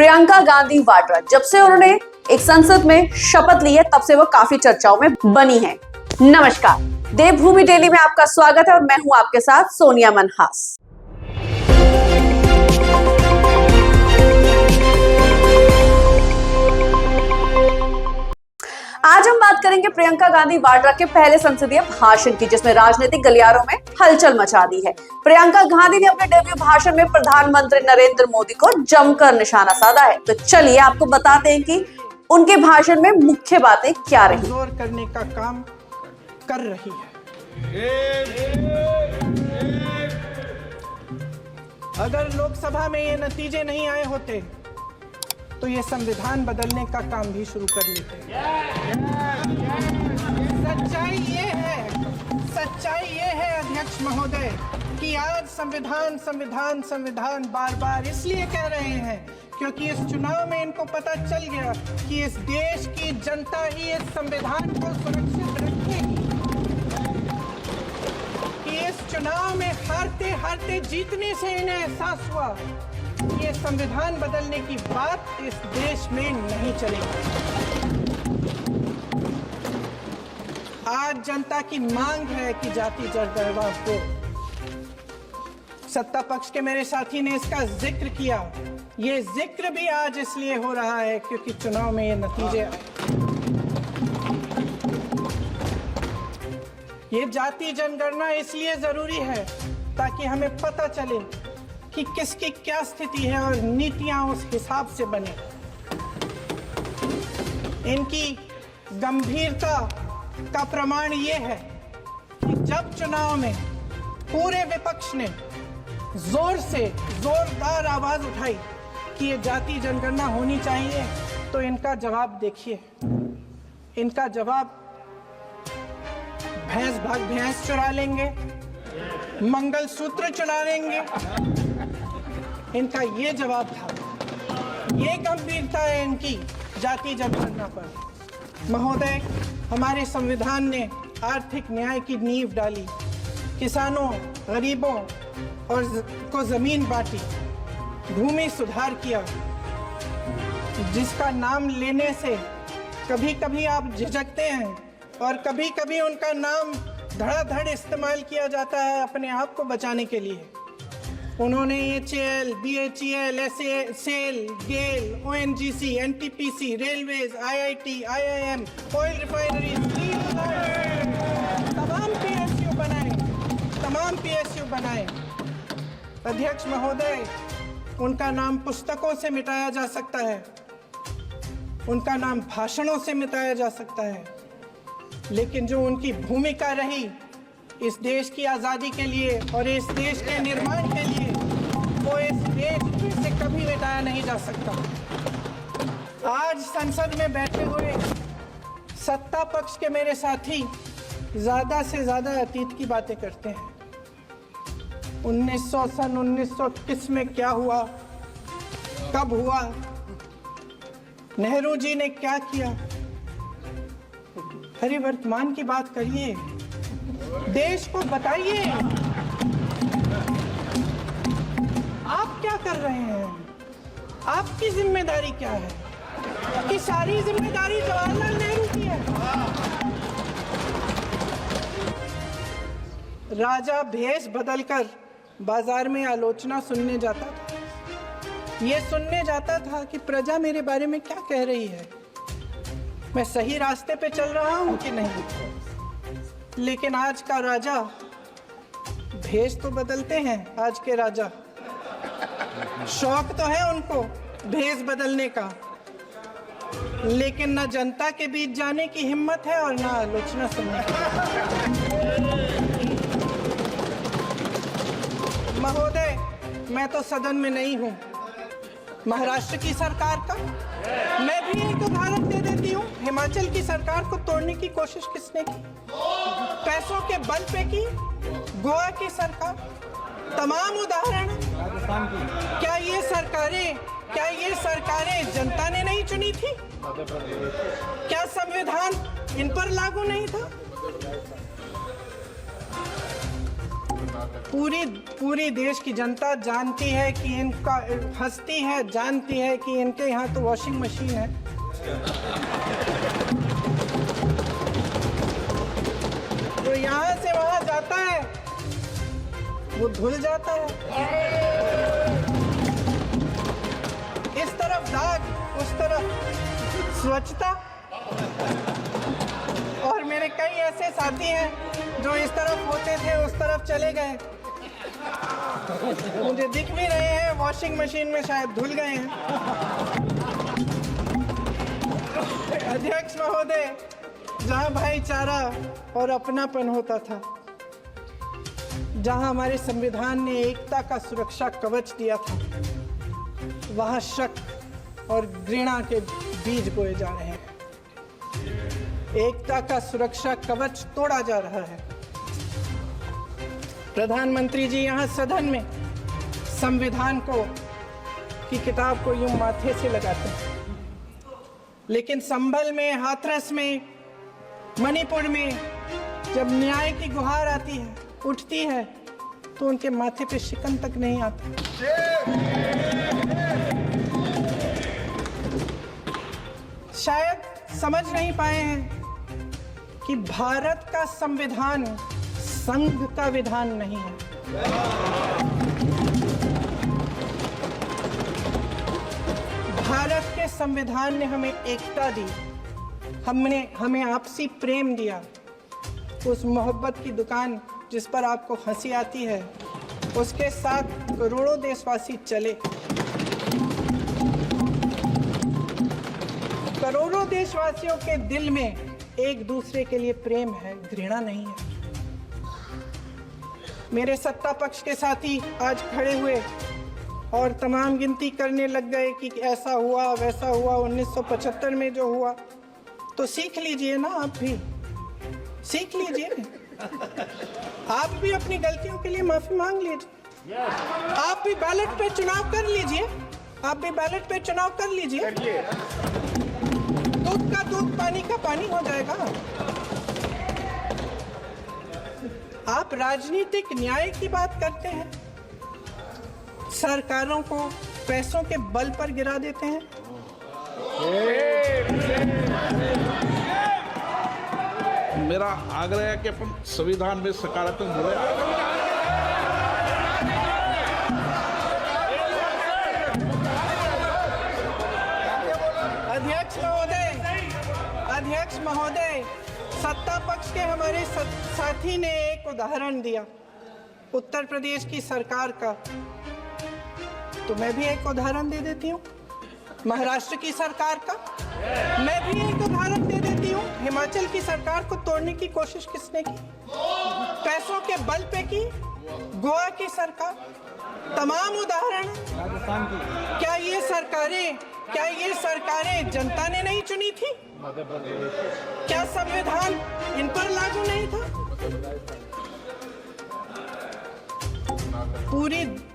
प्रियंका गांधी वाड्रा, जब से उन्होंने एक संसद में शपथ ली है तब से वो काफी चर्चाओं में बनी है। नमस्कार, देवभूमि डेली में आपका स्वागत है और मैं हूं आपके साथ सोनिया मनहास। आज हम बात करेंगे प्रियंका गांधी वाड्रा के पहले संसदीय भाषण की, जिसमें राजनीतिक गलियारों में हलचल मचा दी है। प्रियंका गांधी ने अपने डेब्यू भाषण में प्रधानमंत्री नरेंद्र मोदी को जमकर निशाना साधा है। तो चलिए आपको बताते हैं कि उनके भाषण में मुख्य बातें क्या रही। जोर करने का काम कर रही है। अगर लोकसभा में ये नतीजे नहीं आए होते तो ये संविधान बदलने का काम भी शुरू कर लेते। सच्चाई ये है अध्यक्ष महोदय कि आज संविधान बार बार इसलिए कह रहे हैं क्योंकि इस चुनाव में इनको पता चल गया कि इस देश की जनता ही इस संविधान को सुरक्षित रखेगी, कि इस चुनाव में हारते हारते जीतने से इन्हें एहसास हुआ ये संविधान बदलने की बात इस देश में नहीं चलेगी। आज जनता की मांग है कि जाति जनगणना हो। सत्ता पक्ष के मेरे साथी ने इसका जिक्र किया। ये जिक्र भी आज इसलिए हो रहा है क्योंकि चुनाव में ये नतीजे आए। ये जाति जनगणना इसलिए जरूरी है ताकि हमें पता चले कि किसकी क्या स्थिति है और नीतियां उस हिसाब से बने। इनकी गंभीरता का प्रमाण ये है कि जब चुनाव में पूरे विपक्ष ने जोरदार आवाज उठाई कि ये जाति जनगणना होनी चाहिए, तो इनका जवाब देखिए। इनका जवाब भैंस भाग भैंस चुरा लेंगे, मंगलसूत्र चुरा लेंगे, इनका ये जवाब था। ये गंभीरता है इनकी जाति जनगणना पर। महोदय, हमारे संविधान ने आर्थिक न्याय की नींव डाली, किसानों, गरीबों और को जमीन बांटी, भूमि सुधार किया, जिसका नाम लेने से कभी कभी आप झिझकते हैं और कभी कभी उनका नाम धड़ाधड़ इस्तेमाल किया जाता है अपने आप को बचाने के लिए। उन्होंने HAL, BHEL, SAL, GAIL, ONGC, NTPC, railways, IIT, IIM, oil refinery, तमाम PSU बनाए। अध्यक्ष महोदय, उनका नाम पुस्तकों से मिटाया जा सकता है, उनका नाम भाषणों से मिटाया जा सकता है, लेकिन जो उनकी भूमिका रही इस देश की आज़ादी के लिए और इस देश के निर्माण के लिए, वो इस देश से कभी मिटाया नहीं जा सकता। आज संसद में बैठे हुए सत्ता पक्ष के मेरे साथी ज़्यादा से ज़्यादा अतीत की बातें करते हैं। 1921 में क्या हुआ, कब हुआ, नेहरू जी ने क्या किया। अरे वर्तमान की बात करिए, देश को बताइए आप क्या कर रहे हैं, आपकी जिम्मेदारी क्या है। कि सारी जिम्मेदारी जवाहरलाल नेहरू की है। राजा भेष बदलकर बाजार में आलोचना सुनने जाता था। ये सुनने जाता था कि प्रजा मेरे बारे में क्या कह रही है, मैं सही रास्ते पे चल रहा हूं कि नहीं। लेकिन आज का राजा, भेष तो बदलते हैं आज के राजा, शौक तो है उनको भेष बदलने का, लेकिन ना जनता के बीच जाने की हिम्मत है और ना आलोचना सुनने की। महोदय, मैं तो सदन में नहीं हूँ। महाराष्ट्र की सरकार का मैं भी एक उदाहरण दे देती हूँ। हिमाचल की सरकार को तोड़ने की कोशिश किसने की? पैसों के बल पे की। गोवा की सरकार, तमाम उदाहरण। क्या ये सरकारें जनता ने नहीं चुनी थी? क्या संविधान इन पर लागू नहीं था? पूरी देश की जनता जानती है कि इनका हस्ती है, जानती है कि इनके यहाँ तो वॉशिंग मशीन है। तो यहाँ से वहाँ जाता है, वो धुल जाता है। इस तरफ दाग, उस तरफ स्वच्छता। और मेरे कई ऐसे साथी हैं जो इस तरफ होते थे उस तरफ चले गए, मुझे दिख भी रहे हैं, वॉशिंग मशीन में शायद धुल गए हैं। अध्यक्ष महोदय, जहां भाईचारा और अपनापन होता था, जहां हमारे संविधान ने एकता का सुरक्षा कवच दिया था, वहां शक और घृणा के बीज बोए जा रहे हैं। एकता का सुरक्षा कवच तोड़ा जा रहा है। प्रधानमंत्री जी यहाँ सदन में संविधान की किताब को यूं माथे से लगाते हैं, लेकिन संभल में, हाथरस में, मणिपुर में जब न्याय की गुहार आती है, उठती है, तो उनके माथे पे शिकन तक नहीं आती। शायद समझ नहीं पाए हैं कि भारत का संविधान संघ का विधान नहीं है। भारत के संविधान ने हमें एकता दी, हमें आपसी प्रेम दिया। उस मोहब्बत की दुकान जिस पर आपको हंसी आती है, उसके साथ करोड़ों देशवासी चले। करोड़ों देशवासियों के दिल में एक दूसरे के लिए प्रेम है, घृणा नहीं है। मेरे सत्ता पक्ष के साथी आज खड़े हुए और तमाम गिनती करने लग गए कि ऐसा हुआ, वैसा हुआ, 1975 में जो हुआ। तो सीख लीजिए ना, आप भी सीख लीजिए। आप भी अपनी गलतियों के लिए माफी मांग लीजिए। आप भी बैलेट पे चुनाव कर लीजिए। आप भी बैलेट पे चुनाव कर लीजिए। दूध का दूध, पानी का पानी हो जाएगा। आप राजनीतिक न्याय की बात करते हैं, सरकारों को पैसों के बल पर गिरा देते हैं। मेरा आग्रह है कि अपन संविधान में सकारात्मक बोले। अध्यक्ष महोदय, सत्ता पक्ष के हमारे साथी ने एक उदाहरण दिया उत्तर प्रदेश की सरकार का, तो मैं भी एक उदाहरण दे देती हूँ महाराष्ट्र की सरकार का। मैं भी एक उदाहरण दे देती हूँ हिमाचल की सरकार को तोड़ने की कोशिश किसने की, पैसों के बल पे की, गोवा की सरकार। तमाम उदाहरण। क्या ये सरकारें जनता ने नहीं चुनी थी? क्या संविधान इन पर लागू नहीं था?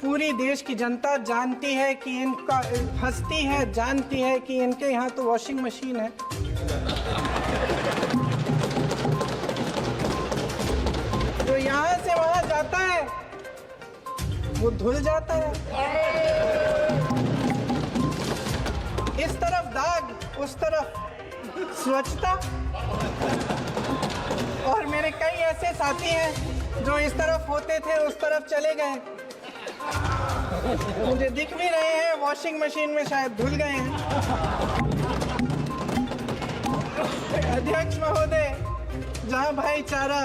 पूरी देश की जनता जानती है कि इनका हस्ती है, जानती है कि इनके यहाँ तो वॉशिंग मशीन है। तो यहाँ से वहाँ जाता है, वो धुल जाता है। इस तरफ दाग, उस तरफ स्वच्छता। और मेरे कई ऐसे साथी हैं जो इस तरफ होते थे उस तरफ चले गए, मुझे दिख भी रहे हैं, वॉशिंग मशीन में शायद धुल गए हैं। अध्यक्ष महोदय, जहां भाईचारा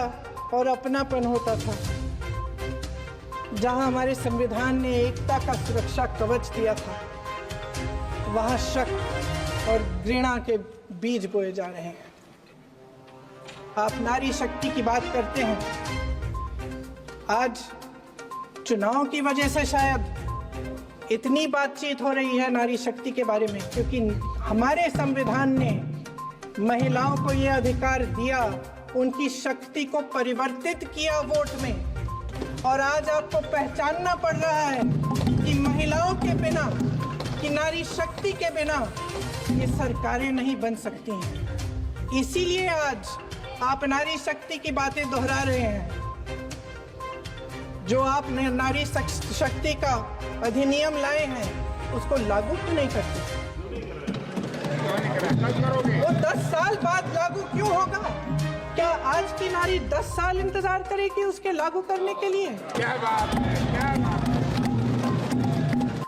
और अपनापन होता था, जहां हमारे संविधान ने एकता का सुरक्षा कवच दिया था, वहां शक और घृणा के बीज बोए जा रहे हैं। आप नारी शक्ति की बात करते हैं, आज चुनाव की वजह से शायद इतनी बातचीत हो रही है नारी शक्ति के बारे में, क्योंकि हमारे संविधान ने महिलाओं को यह अधिकार दिया, उनकी शक्ति को परिवर्तित किया वोट में। और आज आपको पहचानना पड़ रहा है कि महिलाओं के बिना, कि नारी शक्ति के बिना ये सरकारें नहीं बन सकती हैं। इसीलिए आज आप नारी शक्ति की बातें दोहरा रहे हैं। जो आपने नारी शक्ति का अधिनियम लाए हैं उसको लागू क्यों नहीं करते? वो 10 साल बाद लागू क्यों होगा? क्या आज की नारी 10 साल इंतजार करेगी उसके लागू करने के लिए? क्या बात है, क्या बात है।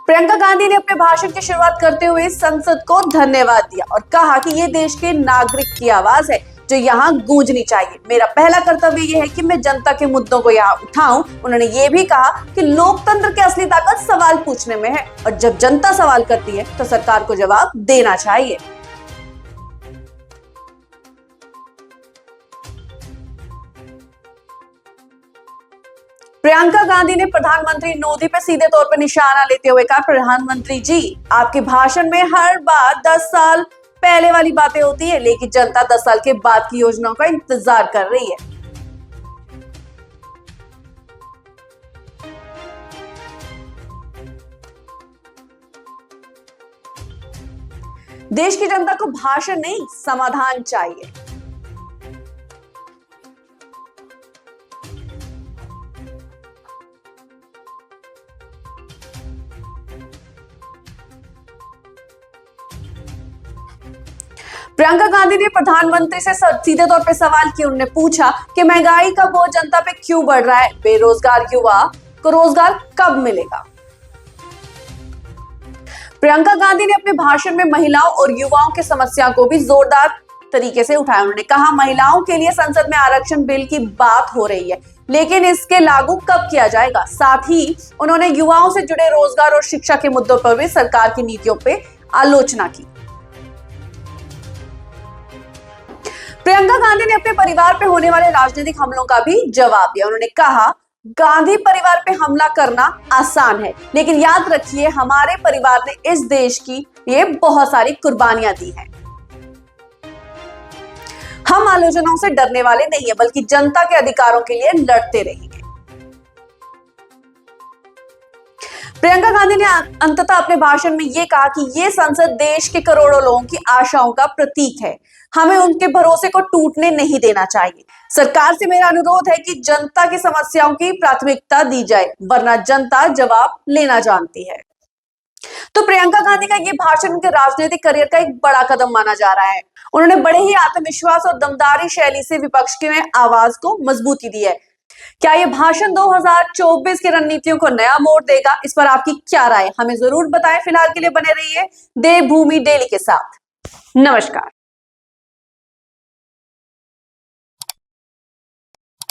प्रियंका गांधी ने अपने भाषण की शुरुआत करते हुए संसद को धन्यवाद दिया और कहा कि ये देश के नागरिक की आवाज है जो यहाँ गूंजनी चाहिए। मेरा पहला कर्तव्य ये है कि मैं जनता के मुद्दों को यहाँ उठाऊं। उन्होंने ये भी कहा कि लोकतंत्र की असली ताकत सवाल पूछने में है और जब जनता सवाल करती है तो सरकार को जवाब देना चाहिए। प्रियंका गांधी ने प्रधानमंत्री मोदी पे सीधे तौर पर निशाना लेते हुए कहा, प्रधानमंत्री जी, आपके भाषण में हर बार 10 साल पहले वाली बातें होती है, लेकिन जनता 10 साल के बाद की योजनाओं का इंतजार कर रही है। देश की जनता को भाषण नहीं, समाधान चाहिए। प्रियंका गांधी ने प्रधानमंत्री से सीधे तौर पे सवाल किया। उन्होंने पूछा कि महंगाई का बोझ जनता पे क्यों बढ़ रहा है, बेरोजगार युवा को रोजगार कब मिलेगा। प्रियंका गांधी ने अपने भाषण में महिलाओं और युवाओं की समस्या को भी जोरदार तरीके से उठाया। उन्होंने कहा, महिलाओं के लिए संसद में आरक्षण बिल की बात हो रही है, लेकिन इसके लागू कब किया जाएगा। साथ ही उन्होंने युवाओं से जुड़े रोजगार और शिक्षा के मुद्दों पर भी सरकार की नीतियों पर आलोचना की। प्रियंका गांधी ने अपने परिवार पे होने वाले राजनीतिक हमलों का भी जवाब दिया। उन्होंने कहा, गांधी परिवार पे हमला करना आसान है, लेकिन याद रखिए हमारे परिवार ने इस देश की लिए बहुत सारी कुर्बानियां दी हैं। हम आलोचनाओं से डरने वाले नहीं है, बल्कि जनता के अधिकारों के लिए लड़ते रहेंगे। प्रियंका गांधी ने अंततः अपने भाषण में यह कहा कि यह संसद देश के करोड़ों लोगों की आशाओं का प्रतीक है। हमें उनके भरोसे को टूटने नहीं देना चाहिए। सरकार से मेरा अनुरोध है कि जनता की समस्याओं की प्राथमिकता दी जाए, वरना जनता जवाब लेना जानती है। तो प्रियंका गांधी का ये भाषण उनके राजनीतिक करियर का एक बड़ा कदम माना जा रहा है। उन्होंने बड़े ही आत्मविश्वास और दमदारी शैली से विपक्ष की आवाज को मजबूती दी है। क्या ये भाषण 2024 की रणनीतियों को नया मोड़ देगा? इस पर आपकी क्या राय? हमें जरूर बताएं। फिलहाल के लिए बने रहिए देवभूमि डेली के साथ। नमस्कार।